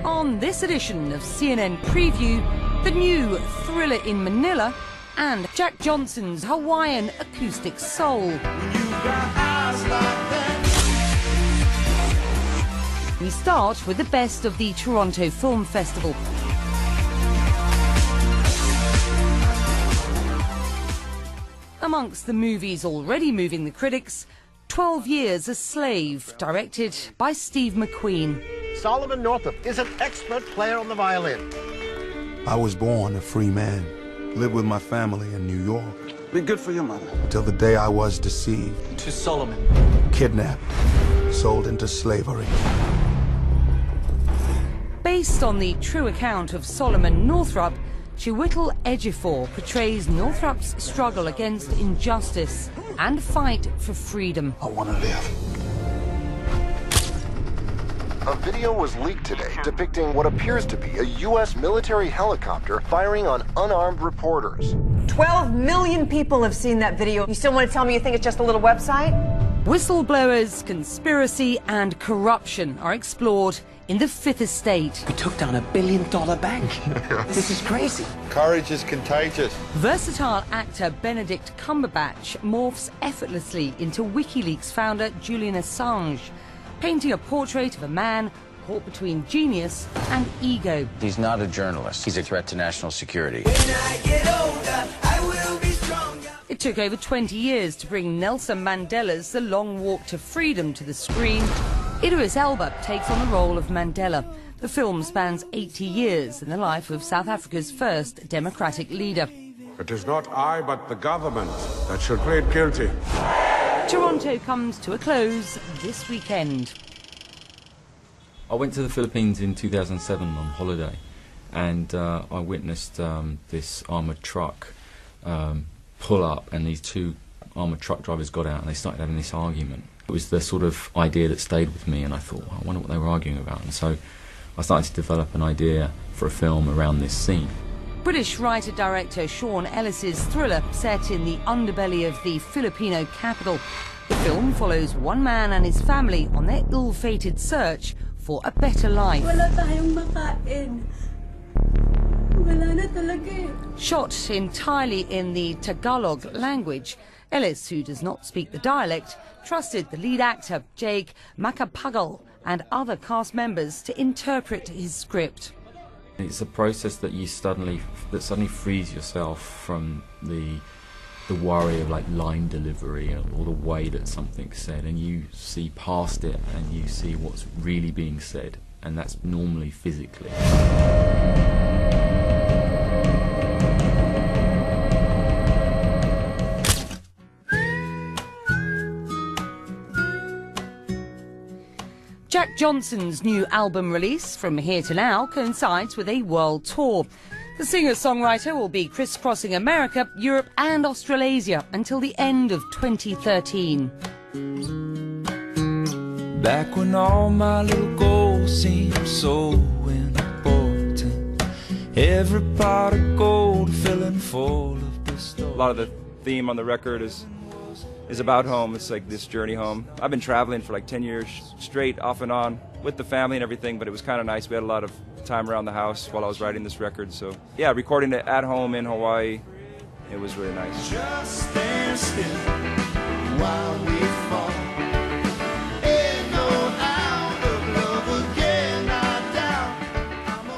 On this edition of CNN Preview, the new Thriller in Manila and Jack Johnson's Hawaiian acoustic soul. We start with the best of the Toronto Film Festival. Amongst the movies already moving the critics, 12 Years a Slave, directed by Steve McQueen. Solomon Northup is an expert player on the violin. I was born a free man, lived with my family in New York. Be good for your mother. Till the day I was deceived. To Solomon. Kidnapped, sold into slavery. Based on the true account of Solomon Northup, Chiwetel Ejiofor portrays Northup's struggle against injustice and fight for freedom. I want to live. A video was leaked today depicting what appears to be a U.S. military helicopter firing on unarmed reporters. 12 million people have seen that video. You still want to tell me you think it's just a little website? Whistleblowers, conspiracy and corruption are explored in the Fifth Estate. We took down $1 billion bank. This is crazy. Courage is contagious. Versatile actor Benedict Cumberbatch morphs effortlessly into WikiLeaks founder Julian Assange, painting a portrait of a man caught between genius and ego. He's not a journalist. He's a threat to national security. When I get older, I will be stronger. It took over 20 years to bring Nelson Mandela's The Long Walk to Freedom to the screen. Idris Elba takes on the role of Mandela. The film spans 80 years in the life of South Africa's first democratic leader. It is not I, but the government that should plead guilty. Toronto comes to a close this weekend. I went to the Philippines in 2007 on holiday, and I witnessed this armoured truck pull up, and these two armoured truck drivers got out and they started having this argument. It was the sort of idea that stayed with me, and I thought, well, I wonder what they were arguing about. And so I started to develop an idea for a film around this scene. British writer-director Sean Ellis's thriller set in the underbelly of the Filipino capital. The film follows one man and his family on their ill-fated search for a better life. Wala tayong makain. Wala na talaga. Shot entirely in the Tagalog language, Ellis, who does not speak the dialect, trusted the lead actor Jake Macapagal and other cast members to interpret his script. It's a process that suddenly frees yourself from the worry of like line delivery or the way that something's said, and you see past it and you see what's really being said, and that's normally physically. Jack Johnson's new album release, From Here to Now, coincides with a world tour. The singer-songwriter will be crisscrossing America, Europe and Australasia until the end of 2013. Back when all my little goals seemed so important, every pot of gold filling full of pistols. A lot of the theme on the record is about home. It's like this journey home. I've been traveling for like 10 years straight, off and on, with the family and everything, but it was kind of nice. We had a lot of time around the house while I was writing this record. So yeah, recording it at home in Hawaii, it was really nice. Just stand still while we fall.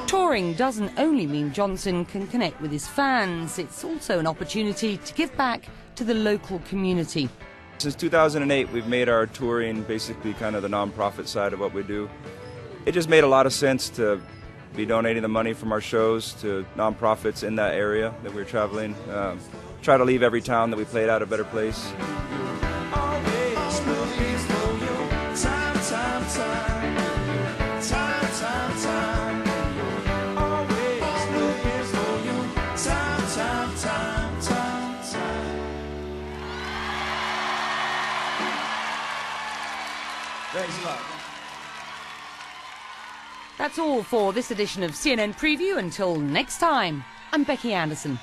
Touring doesn't only mean Johnson can connect with his fans, it's also an opportunity to give back to the local community. Since 2008, we've made our touring basically kind of the non-profit side of what we do. It just made a lot of sense to be donating the money from our shows to non-profits in that area that we're traveling. Try to leave every town that we played at a better place. Thanks a lot. That's all for this edition of CNN Preview. Until next time, I'm Becky Anderson.